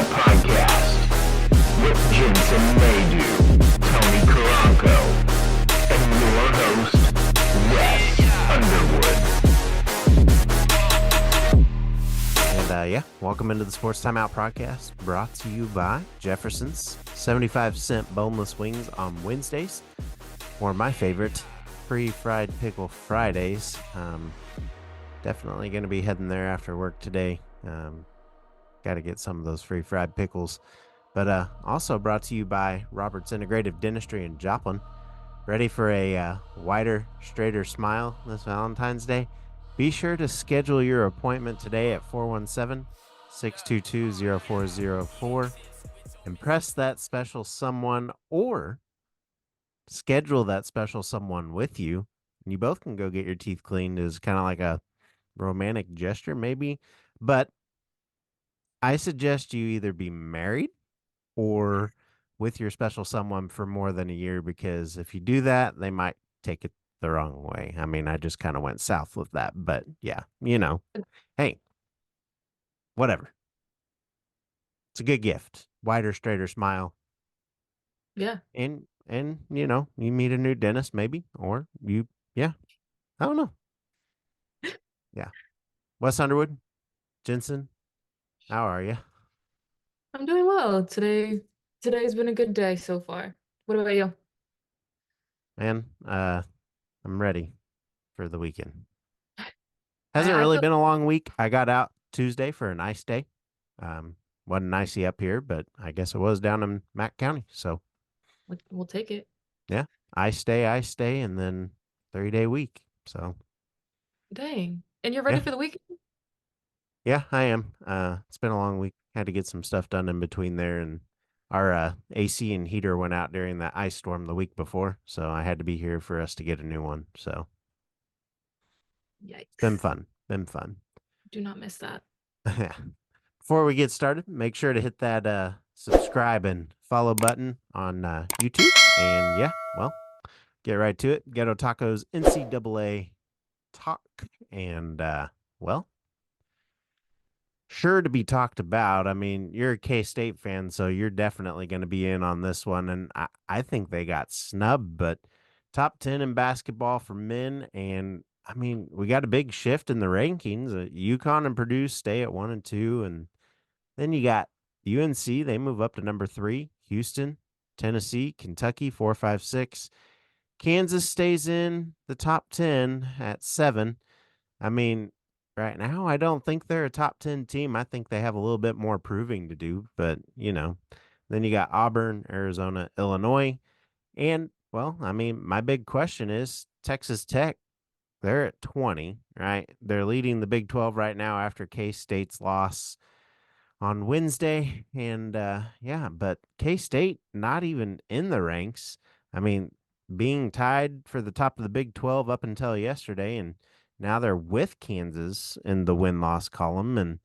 Podcast with Jensen Maydew, Tony Caranco, and your host, Wes Underwood. And welcome into the Sports Timeout Podcast, brought to you by Jeffersons. 75-cent boneless wings on Wednesdays, or my favorite, free fried pickle Fridays. Definitely going to be heading there after work today. Got to get some of those free fried pickles. But also brought to you by Robert's Integrative Dentistry in Joplin. Ready for a wider, straighter smile this Valentine's Day? Be sure to schedule your appointment today at 417-622-0404. Impress that special someone or schedule that special someone with you. And you both can go get your teeth cleaned as kind of like a romantic gesture, maybe. But I suggest you either be married or with your special someone for more than a year, because if you do that, they might take it the wrong way. I mean, I just kind of went south with that, but yeah, hey, whatever. It's a good gift. Wider, straighter smile. Yeah. And you meet a new dentist maybe, or I don't know. Yeah. Wes Underwood, Jensen, how are you? I'm doing well. Today's been a good day so far. What about you? Man, I'm ready for the weekend. Hasn't I really feel been a long week. I got out Tuesday for a nice day. Wasn't nicey up here, but I guess it was down in Mack County. So we'll take it. yeah, I stay, and then 3-day week. So Dang. And you're ready yeah. for the weekend? Yeah, I am. It's been a long week. Had to get some stuff done in between there, and our AC and heater went out during that ice storm the week before, so I had to be here for us to get a new one. So Yikes. Been fun. Do not miss that. Before we get started, make sure to hit that subscribe and follow button on YouTube. And get right to it. Ghetto Tacos NCAA talk. And sure to be talked about. I mean, you're a K-State fan, so you're definitely going to be in on this one. And I think they got snubbed, but top 10 in basketball for men. And I mean, we got a big shift in the rankings. UConn and Purdue stay at 1 and 2. And then you got UNC. They move up to number 3. Houston, Tennessee, Kentucky, 4, 5, 6. Kansas stays in the top 10 at 7. I mean, right now, I don't think they're a top 10 team. I think they have a little bit more proving to do. But, then you got Auburn, Arizona, Illinois. And, my big question is Texas Tech. They're at 20, right? They're leading the Big 12 right now after K-State's loss on Wednesday. And, but K-State not even in the ranks. I mean, being tied for the top of the Big 12 up until yesterday, and now they're with Kansas in the win-loss column. And,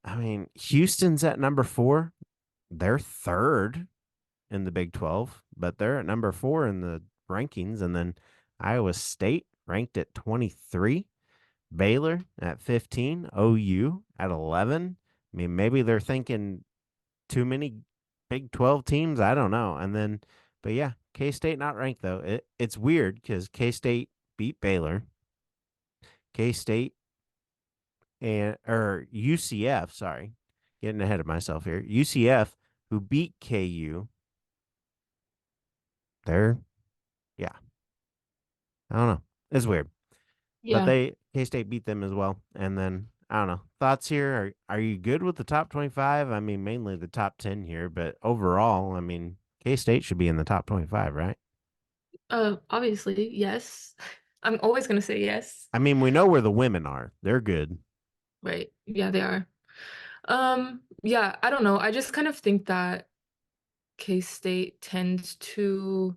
I mean, Houston's at number 4. They're third in the Big 12, but they're at number 4 in the rankings. And then Iowa State ranked at 23. Baylor at 15. OU at 11. I mean, maybe they're thinking too many Big 12 teams. I don't know. And then, but yeah, K-State not ranked, though. It's weird because K-State beat Baylor. K-State or UCF, sorry, getting ahead of myself here. UCF, who beat KU, I don't know. It's weird. Yeah. But K-State beat them as well. And then, I don't know. Thoughts here? Are you good with the top 25? I mean, mainly the top 10 here, but overall, I mean, K-State should be in the top 25, right? Obviously, yes. I'm always going to say yes. I mean, we know where the women are. They're good. Right. Yeah, they are. Yeah, I don't know. I just kind of think that K-State tends to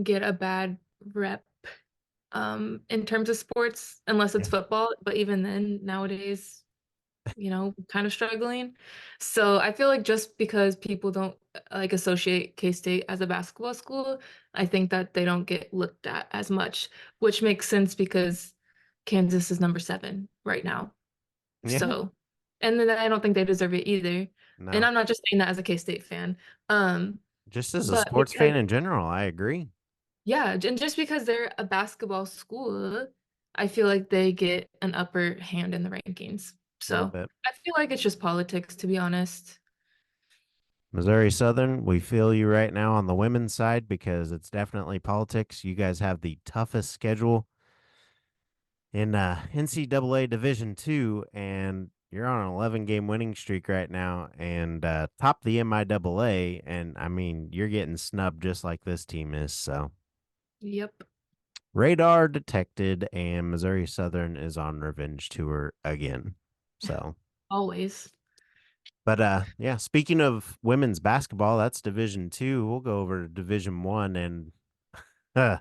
get a bad rep in terms of sports, unless it's football. But even then, nowadays, kind of struggling. So I feel like just because people don't associate K-State as a basketball school, I think that they don't get looked at as much, which makes sense because Kansas is number 7 right now. Yeah. So, and then I don't think they deserve it either. And No, I'm not just saying that as a K-State fan. just as a But sports because fan in general, I agree. yeah, and just because they're a basketball school, I feel like they get an upper hand in the rankings. A little So bit. I feel like it's just politics, to be honest. Missouri Southern, we feel you right now on the women's side because it's definitely politics. You guys have the toughest schedule in NCAA Division II, and you're on an 11-game winning streak right now, and top the MIAA. And I mean, you're getting snubbed just like this team is. So Yep, radar detected, and Missouri Southern is on revenge tour again. So. always. But yeah, speaking of women's basketball, that's Division II. We'll go over to Division One, and uh,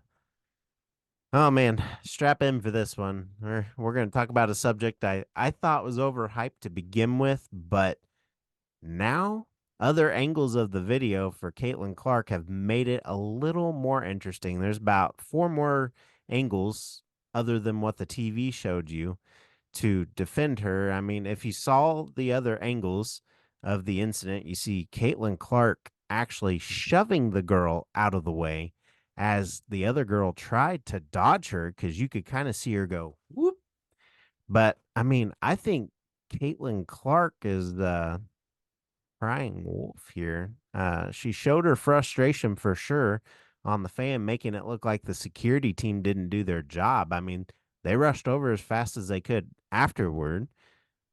oh man, strap in for this one. We're going to talk about a subject I thought was overhyped to begin with, but now other angles of the video for Caitlin Clark have made it a little more interesting. There's about 4 more angles other than what the TV showed you to defend her. I mean, if you saw the other angles of the incident, you see Caitlin Clark actually shoving the girl out of the way as the other girl tried to dodge her because you could kind of see her go whoop. But I mean, I think Caitlin Clark is the crying wolf here. She showed her frustration for sure on the fan, making it look like the security team didn't do their job. I mean, they rushed over as fast as they could afterward.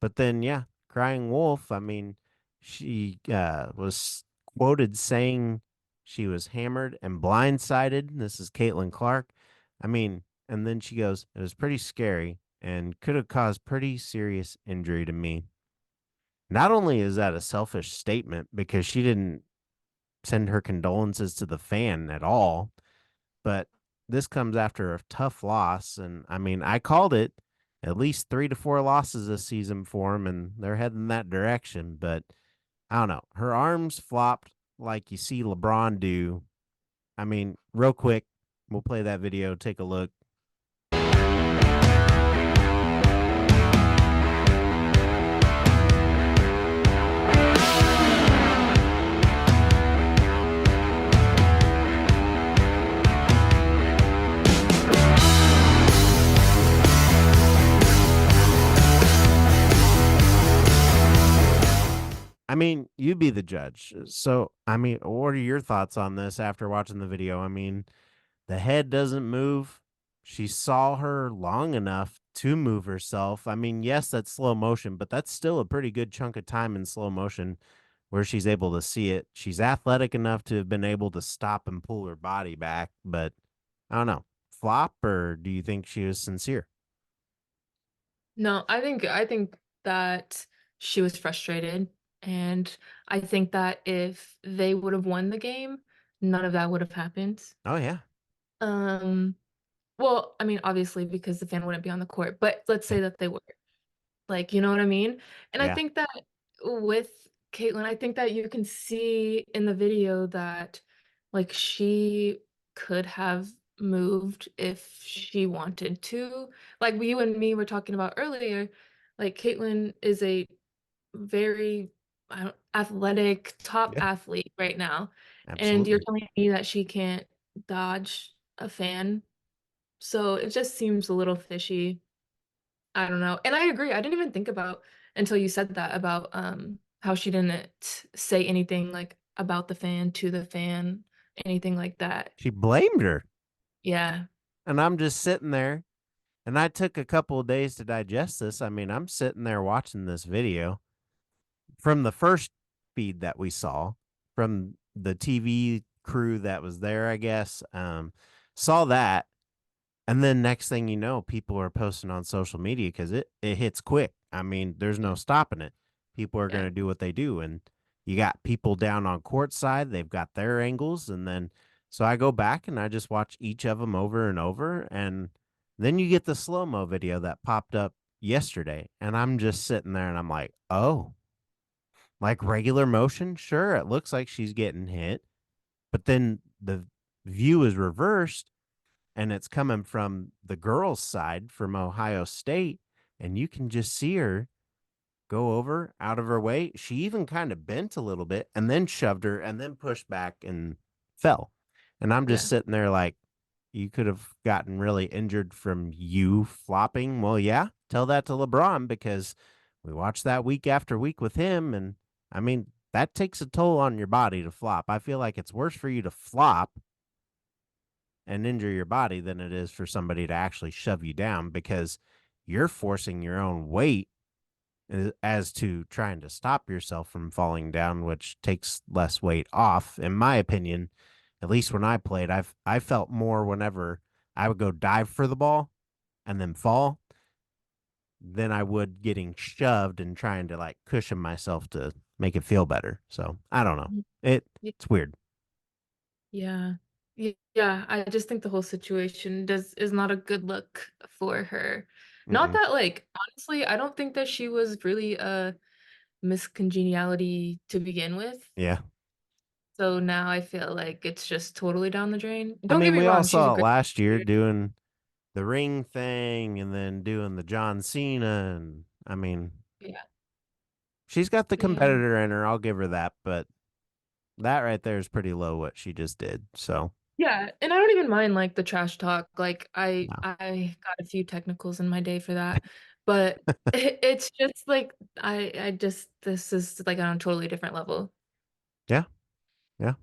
But then, yeah, crying wolf. I mean, she was quoted saying she was hammered and blindsided. This is Caitlin Clark. I mean, and then she goes, it was pretty scary and could have caused pretty serious injury to me. Not only is that a selfish statement because she didn't send her condolences to the fan at all, but this comes after a tough loss. And I mean, I called it at least 3 to 4 losses this season for them, and they're heading that direction. But I don't know. Her arms flopped like you see LeBron do. I mean, real quick, we'll play that video. Take a look. I mean, you be the judge. So, I mean, what are your thoughts on this after watching the video? I mean, the head doesn't move. She saw her long enough to move herself. I mean, yes, that's slow motion, but that's still a pretty good chunk of time in slow motion where she's able to see it. She's athletic enough to have been able to stop and pull her body back, but I don't know. Flop, or do you think she was sincere? No, I think that she was frustrated, and I think that if they would have won the game, none of that would have happened. Oh, yeah. Um, well, I mean, obviously because the fan wouldn't be on the court, but let's say that they were. Like, you know what I mean? And I Yeah. think that with Caitlyn, I think that you can see in the video that, like, she could have moved if she wanted to. Like, you and me were talking about earlier, like, Caitlyn is a very, I don't athletic, top Yeah. athlete right now, and you're Absolutely. telling me that she can't dodge a fan? So, it just seems a little fishy. I don't know, and I agree, I didn't even think about until you said that about, how she didn't say anything, like, about the fan, to the fan, anything like that. She blamed her. Yeah. And I'm just sitting there. And I took a couple of days to digest this. I mean, I'm sitting there watching this video from the first feed that we saw from the TV crew that was there, I guess. Saw that. And then next thing you know, people are posting on social media because it hits quick. I mean, there's no stopping it. People are going Yeah. to do what they do. And you got people down on court side, they've got their angles. And then, so I go back and I just watch each of them over and over. And then you get the slow mo video that popped up yesterday. And I'm just sitting there and I'm like, oh, like regular motion? Sure, it looks like she's getting hit. But then the view is reversed and it's coming from the girls' side from Ohio State, and you can just see her go over out of her way. She even kind of bent a little bit and then shoved her and then pushed back and fell. And I'm just Yeah. sitting there like, you could have gotten really injured from you flopping. Well, yeah, tell that to LeBron because we watch that week after week with him. And I mean, that takes a toll on your body to flop. I feel like it's worse for you to flop and injure your body than it is for somebody to actually shove you down because you're forcing your own weight as to trying to stop yourself from falling down, which takes less weight off, in my opinion. At least when I played, I felt more whenever I would go dive for the ball and then fall than I would getting shoved and trying to like cushion myself to make it feel better. So I don't know. Mhm. Y It's weird. yeah. Yeah, I just think the whole situation does is not a good look for her. Not Mm-mm. that, like, honestly, I don't think that she was really a miscongeniality to begin with. Yeah. So now I feel like it's just totally down the drain. I Don't get mean, me we all wrong, she's a saw it great last year player. doing the ring thing and then doing the John Cena. And I mean, Yeah. she's got the Yeah. competitor in her. I'll give her that. But that right there is pretty low what she just did. So, Yeah, and I don't even mind, like, the trash talk, like, I no. I got a few technicals in my day for that, but it's just, like, I just this is, like, on a totally different level. Yeah. Yeah.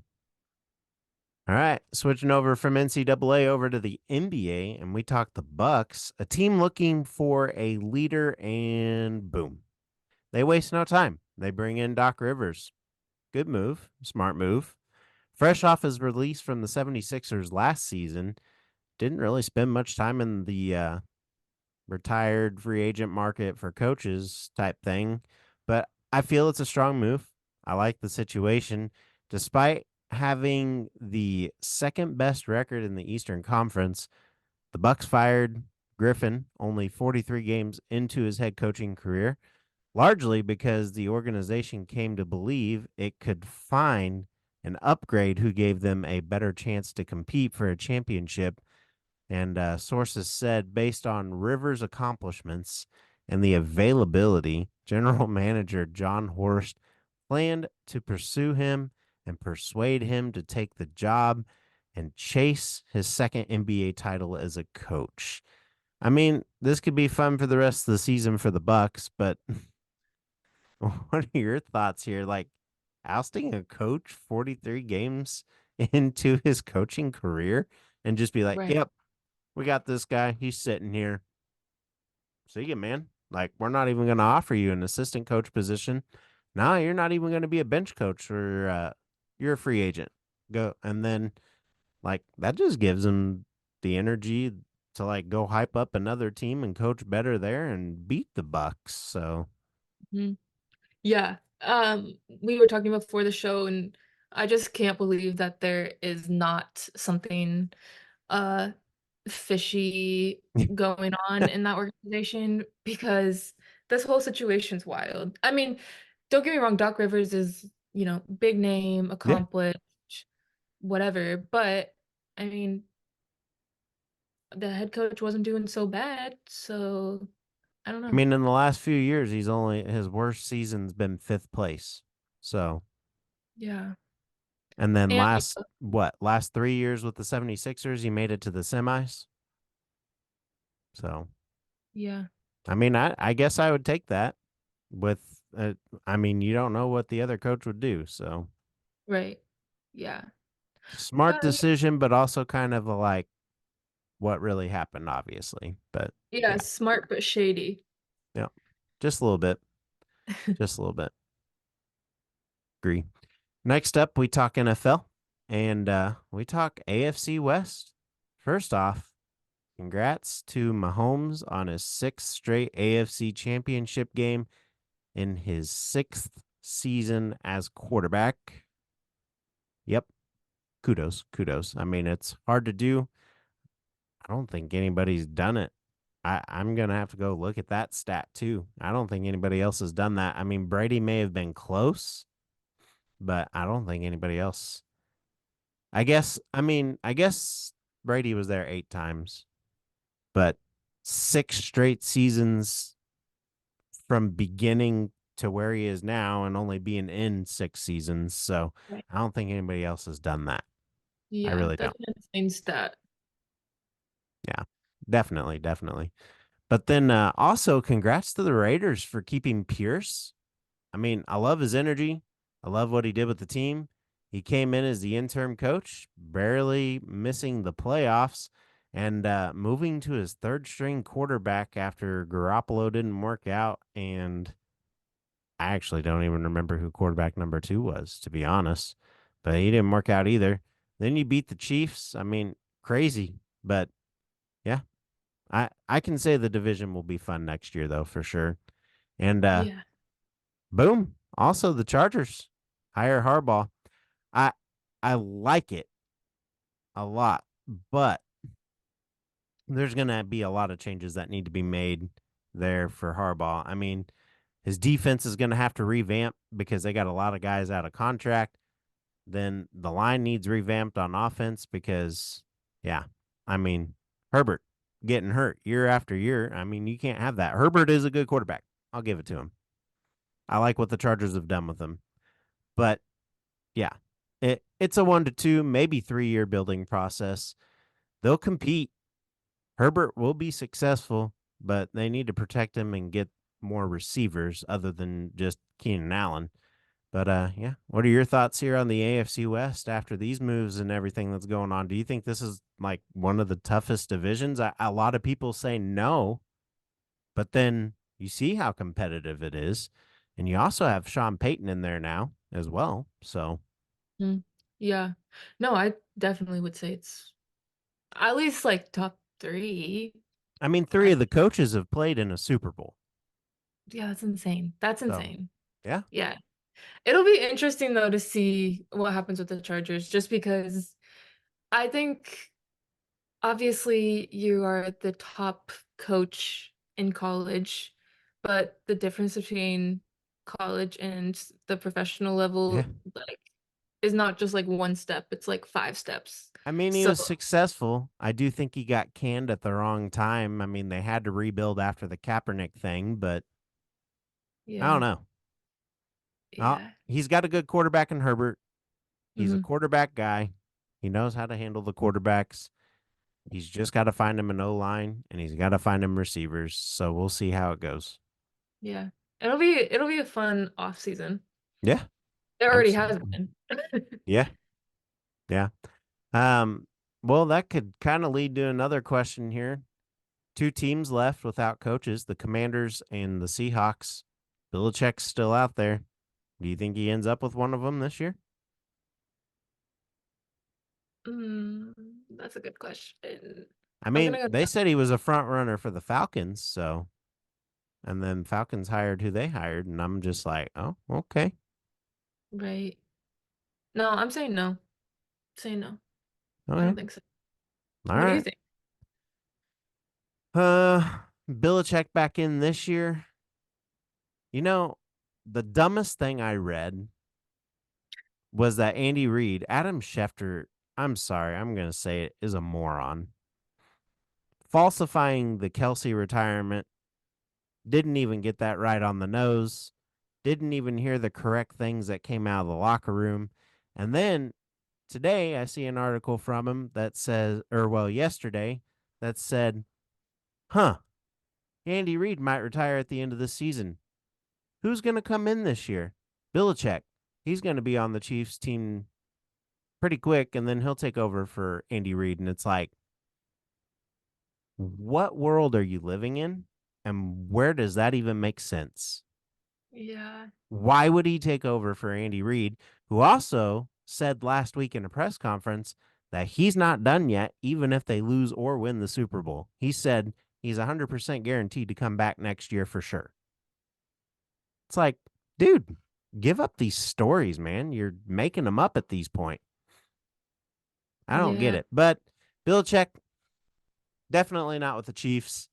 All right. Switching over from NCAA over to the NBA, and we talk the Bucks, a team looking for a leader, and boom. They waste no time. They bring in Doc Rivers. Good move. Smart move. Fresh off his release from the 76ers last season, didn't really spend much time in the retired free agent market for coaches type thing. But I feel it's a strong move. I like the situation. Despite having the second best record in the Eastern Conference, the Bucks fired Griffin only 43 games into his head coaching career, largely because the organization came to believe it could find an upgrade who gave them a better chance to compete for a championship. And sources said, based on Rivers' accomplishments and the availability, General Manager John Horst planned to pursue him and persuade him to take the job and chase his second NBA title as a coach. I mean, this could be fun for the rest of the season for the Bucks, but what are your thoughts here? Like ousting a coach 43 games into his coaching career and just be like, Right. "Yep, we got this guy. He's sitting here. See you, man. Like, we're not even going to offer you an assistant coach position. No, you're not even going to be a bench coach or you're a free agent. Go." And then, like, that just gives him the energy to, like, go hype up another team and coach better there and beat the Bucks. So, Mhm. Yeah, we were talking before the show, and I just can't believe that there is not something, uh, fishy going on in that organization because this whole situation's wild. I mean, don't get me wrong, Doc Rivers is, big name, yeah. accomplished, whatever, but, I mean, the head coach wasn't doing so bad, so I don't I know. mean, in the last few years, his worst season's been fifth place. So, Yeah, and then and last 3 years with the 76ers, he made it to the semis. So, yeah, I mean, I guess I would take that with, I mean, you don't know what the other coach would do. So, right, yeah. smart Yeah, decision, but also kind of a, like what really happened, obviously. But yeah, yeah, smart but shady. yeah, just a little bit, just a little bit. Agree. Next up, we talk NFL and we talk AFC West. First off, congrats to Mahomes on his sixth straight AFC championship game in his sixth season as quarterback. Yep. Kudos. Kudos. I mean, it's hard to do. I don't think anybody's done it. I'm going to have to go look at that stat too. I don't think anybody else has done that. I mean, Brady may have been close, but I don't think anybody else. I guess Brady was there 8 times, but 6 straight seasons from beginning to where he is now and only being in 6 seasons. So Right. I don't think anybody else has done that. I Yeah, really that's don't. an insane stat. Yeah, definitely, definitely. But then also, congrats to the Raiders for keeping Pierce. I mean, I love his energy. I love what he did with the team. He came in as the interim coach, barely missing the playoffs, and moving to his third string quarterback after Garoppolo didn't work out. And I actually don't even remember who quarterback number 2 was, to be honest. But he didn't work out either. Then you beat the Chiefs. I mean, crazy. But yeah, I can say the division will be fun next year, though, for sure. And Yeah. boom. Also, the Chargers hire Harbaugh. I I like it a lot, but there's going to be a lot of changes that need to be made there for Harbaugh. I mean, his defense is going to have to revamp because they got a lot of guys out of contract. Then the line needs revamped on offense because, yeah, I mean, Herbert getting hurt year after year. I mean, you can't have that. Herbert is a good quarterback. I'll give it to him. I like what the Chargers have done with him. But yeah, it's a 1 to 2, maybe 3 year building process. They'll compete. Herbert will be successful, but they need to protect him and get more receivers other than just Keenan Allen. But yeah, what are your thoughts here on the AFC West after these moves and everything that's going on? Do you think this is like one of the toughest divisions? A lot of people say no, but then you see how competitive it is, and you also have Sean Payton in there now as well. So Mm, yeah. No, I definitely would say it's at least like top 3. I mean, 3 I of the coaches have played in a Super Bowl. Yeah, that's insane. That's So insane. yeah, Yeah. It'll be interesting though to see what happens with the Chargers just because I think obviously you are the top coach in college, but the difference between college and the professional yeah. level like is not just like 1 step, it's like 5 steps. I mean, he So, was successful. I do think he got canned at the wrong time. I mean, they had to rebuild after the Kaepernick thing, but I don't yeah. know. Yeah. He's got a good quarterback in Herbert. He's a Mhm. quarterback guy. He knows how to handle the quarterbacks. He's just got to find him an O line, and he's got to find him receivers. So we'll see how it goes. Yeah. It'll be a fun off season. Yeah, It already has absolutely. been. Yeah, yeah. Um, well, that could kind of lead to another question here. 2 teams left without coaches, the Commanders and the Seahawks. Belichick's still out there. Do you think he ends up with one of them this year? Mm, that's a good question. I I'm mean, gonna go they said he was a front runner for the Falcons, so and then Falcons hired who they hired, and I'm just like, oh, okay. right. No, I'm saying no. Saying no. I Okay. don't think so. All What do you right. think? Belichick back in this year. You know, the dumbest thing I read was that Andy Reid, Adam Schefter, I'm sorry, I'm gonna say it, is a moron. Falsifying the Kelsey retirement, didn't even get that right on the nose, didn't even hear the correct things that came out of the locker room. And then today I see an article from him that says, or well, yesterday, that said, huh, Andy Reid might retire at the end of the season. Who's going to come in this year? Belichick. He's going to be on the Chiefs team pretty quick, and then he'll take over for Andy Reid. And it's like, what world are you living in? And where does that even make sense? Yeah. Why would he take over for Andy Reid, who also said last week in a press conference that he's not done yet, even if they lose or win the Super Bowl? He said he's 100% guaranteed to come back next year for sure. It's like, dude, give up these stories, man. You're making them up at these point. I don't get Yeah. it. But Belichick, definitely not with the Chiefs.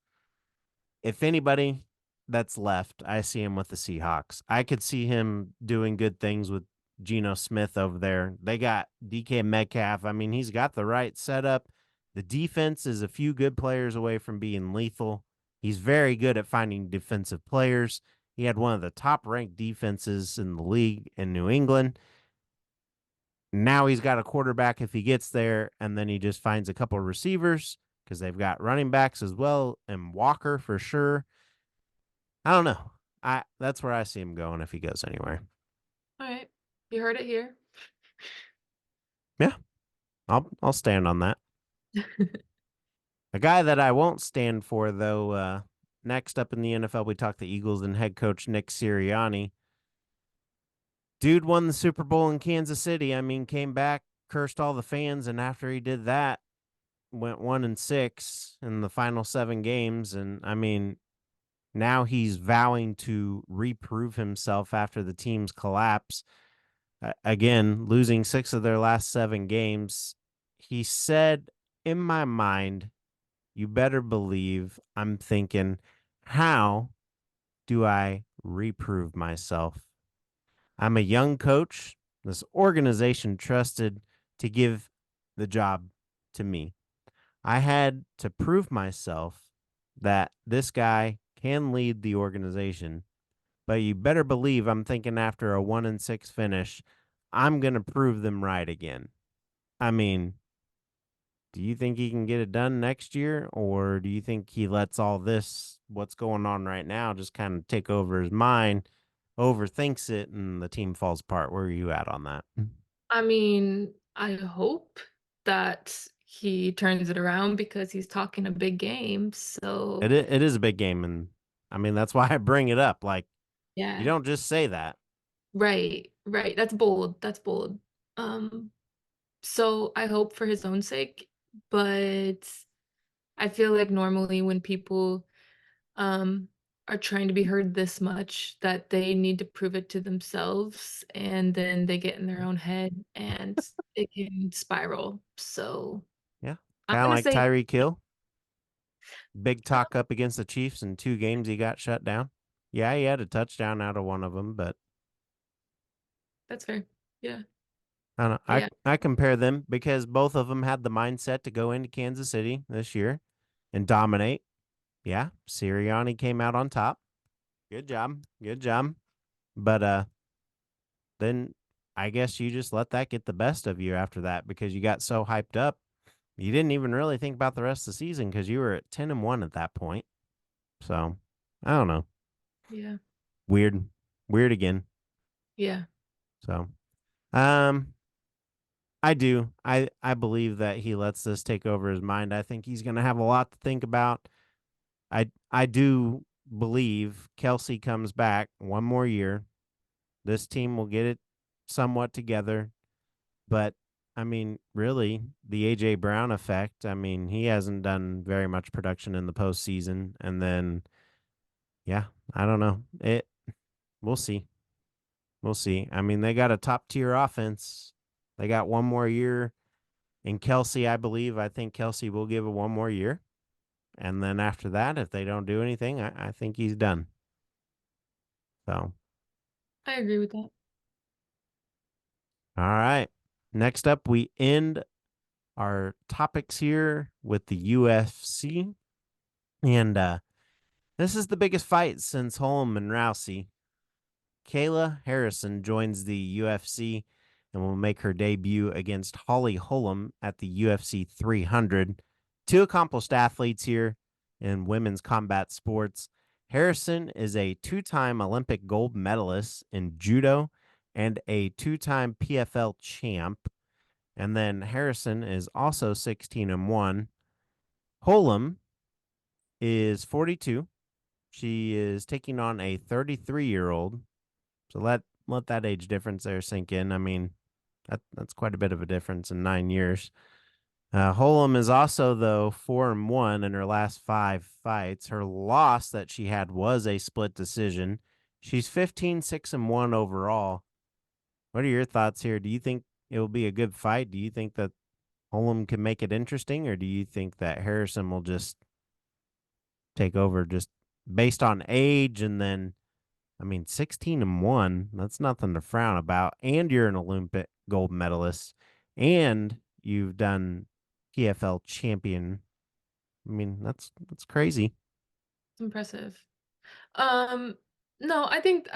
If anybody that's left, I see him with the Seahawks. I could see him doing good things with Geno Smith over there. They got DK Metcalf. I mean, he's got the right setup. The defense is a few good players away from being lethal. He's very good at finding defensive players. He had one of the top ranked defenses in the league in New England. Now he's got a quarterback if he gets there, and then he just finds a couple of receivers because they've got running backs as well, and Walker for sure. I don't know. That's where I see him going if he goes anywhere. All right. You heard it here. Yeah, I'll stand on that. A guy that I won't stand for, though, next up in the NFL, we talked the Eagles and head coach Nick Sirianni. Dude won the Super Bowl in Kansas City. I mean, came back, cursed all the fans, and after he did that, went 1-6 in the final 7 games. And I mean, now he's vowing to reprove himself after the team's collapse. Again, losing 6 of their last 7 games. He said, in my mind, you better believe I'm thinking, how do I reprove myself? I'm a young coach. This organization trusted to give the job to me. I had to prove myself that this guy can lead the organization. But you better believe I'm thinking after a 1-6 finish, I'm going to prove them right again. I mean, do you think he can get it done next year? Or do you think he lets all this, what's going on right now, just kind of take over his mind, overthinks it, and the team falls apart? Where are you at on that? I mean, I hope that he turns it around because he's talking a big game. So, It is a big game. And I mean, that's why I bring it up. Like, you yeah. don't just say that. Right, right. That's bold. That's bold. Um, so I hope for his own sake, but I feel like normally when people um are trying to be heard this much that they need to prove it to themselves and then they get in their own head and it can spiral. So Yeah. I'm Kind of gonna like say Tyreek Hill. Big talk up against the Chiefs in 2 games he got shut down. Yeah, he had a touchdown out of one of them, but that's fair. Yeah. I don't know. Yeah. I compare them because both of them had the mindset to go into Kansas City this year and dominate. Yeah, Sirianni came out on top. Good job. Good job. But then I guess you just let that get the best of you after that because you got so hyped up. You didn't even really think about the rest of the season because you were at 10-1 at that point. So, I don't know. Yeah. Weird. Weird again. Yeah. So, um I do. I believe that he lets this take over his mind. I think he's going to have a lot to think about. I do believe Kelsey comes back one more year. This team will get it somewhat together, but I mean, really, the AJ Brown effect. I mean, he hasn't done very much production in the postseason, and then yeah, I don't know. We'll see. We'll see. I mean, they got a top tier offense. They got one more year. And Kelsey, I think Kelsey will give it one more year. And then after that, if they don't do anything, I think he's done. So, I agree with that. all right. Next up, we end our topics here with the UFC. And this is the biggest fight since Holm and Rousey. Kayla Harrison joins the UFC and will make her debut against Holly Holm at the UFC 300. 2 accomplished athletes here in women's combat sports. Harrison is a 2-time Olympic gold medalist in judo and a 2-time PFL champ. And then Harrison is also 16-1. Holm is 42. She is taking on a 33-year-old. So let that age difference there sink in. I mean, that's quite a bit of a difference in 9 years. Holm is also, though, 4-1 in her last 5 fights. Her loss that she had was a split decision. She's 15-6-1 overall. What are your thoughts here? Do you think it will be a good fight? Do you think that Holm can make it interesting, or do you think that Harrison will just take over just based on age? And then, I mean, 16-1, that's nothing to frown about. And you're an Olympic gold medalist, and you've done PFL champion. I mean, that's crazy. It's impressive. Um, No, I think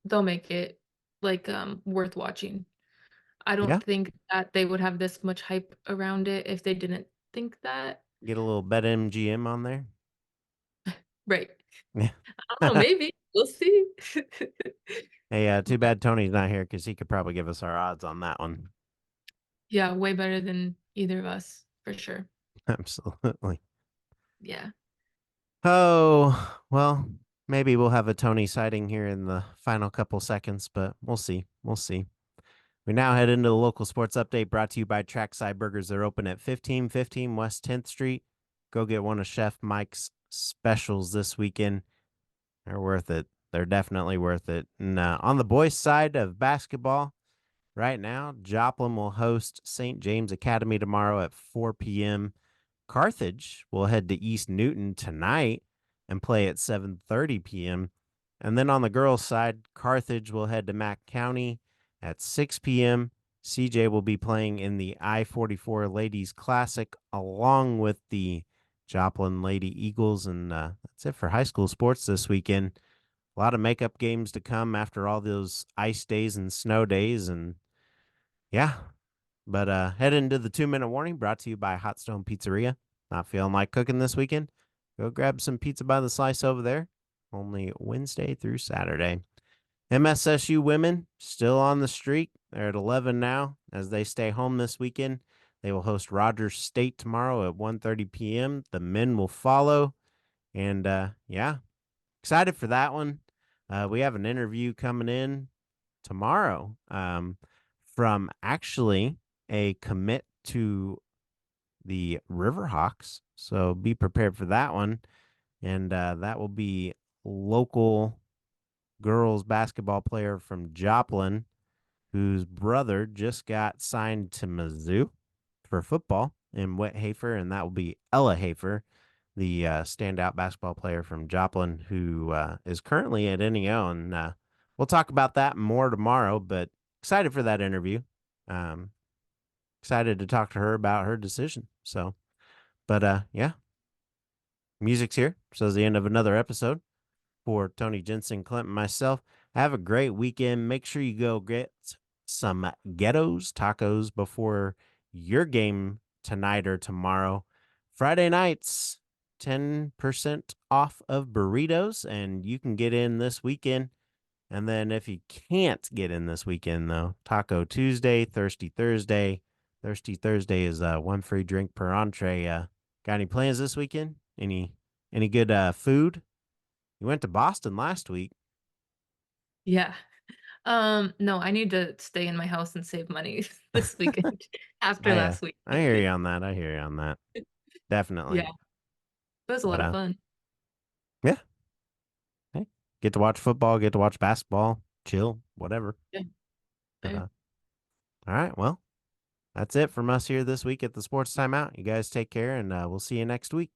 they'll make it like worth watching. I Yeah, don't think that they would have this much hype around it if they didn't think that. get a little BetMGM on there. Right. Yeah. I don't know, maybe. We'll see. Hey, too bad Tony's not here because he could probably give us our odds on that one. Yeah, way better than either of us, for sure. Absolutely. Yeah. Oh, well, maybe we'll have a Tony sighting here in the final couple seconds, but we'll see. We'll see. We now head into the local sports update brought to you by Trackside Burgers. They're open at 1515 West 10th Street. Go get one of Chef Mike's specials this weekend. They're worth it. They're definitely worth it. And on the boys' side of basketball, right now, Joplin will host St. James Academy tomorrow at 4 p.m. Carthage will head to East Newton tonight and play at 7:30 p.m. And then on the girls' side, Carthage will head to Mack County at 6 p.m. CJ will be playing in the I-44 Ladies Classic along with the Joplin Lady Eagles. And that's it for high school sports this weekend. A lot of makeup games to come after all those ice days and snow days. And yeah, but head into the 2-minute warning brought to you by Hot Stone Pizzeria. Not feeling like cooking this weekend? Go grab some pizza by the slice over there. Only Wednesday through Saturday. MSSU women still on the streak. They're at 11 now as they stay home this weekend. They will host Rogers State tomorrow at 1:30 p.m. The men will follow. And yeah, excited for that one. We have an interview coming in tomorrow from actually a commit to the Riverhawks. So be prepared for that one. And that will be local girls basketball player from Joplin, whose brother just got signed to Mizzou for football in Wet Hafer. And that will be Ella Hafer, the standout basketball player from Joplin, who is currently at NEO. And we'll talk about that more tomorrow, but excited for that interview. Excited to talk to her about her decision. So, but yeah, music's here. So is the end of another episode. For Tony Jensen, Clint, and myself, have a great weekend. Make sure you go get some Ghettos tacos before your game tonight or tomorrow. Friday nights, 10% off of burritos, and you can get in this weekend. And then if you can't get in this weekend, though, Taco Tuesday, Thirsty Thursday. Thirsty Thursday is one free drink per entree. Got any plans this weekend? Any good food? You went to Boston last week. Yeah. No, I need to stay in my house and save money this weekend after last week. I hear you on that. I hear you on that. Definitely. Yeah, it was a But lot of fun. yeah. Hey, get to watch football, get to watch basketball, chill, whatever. Yeah. But, Fair. all right. Well, that's it from us here this week at the Sports Timeout. You guys take care, and we'll see you next week.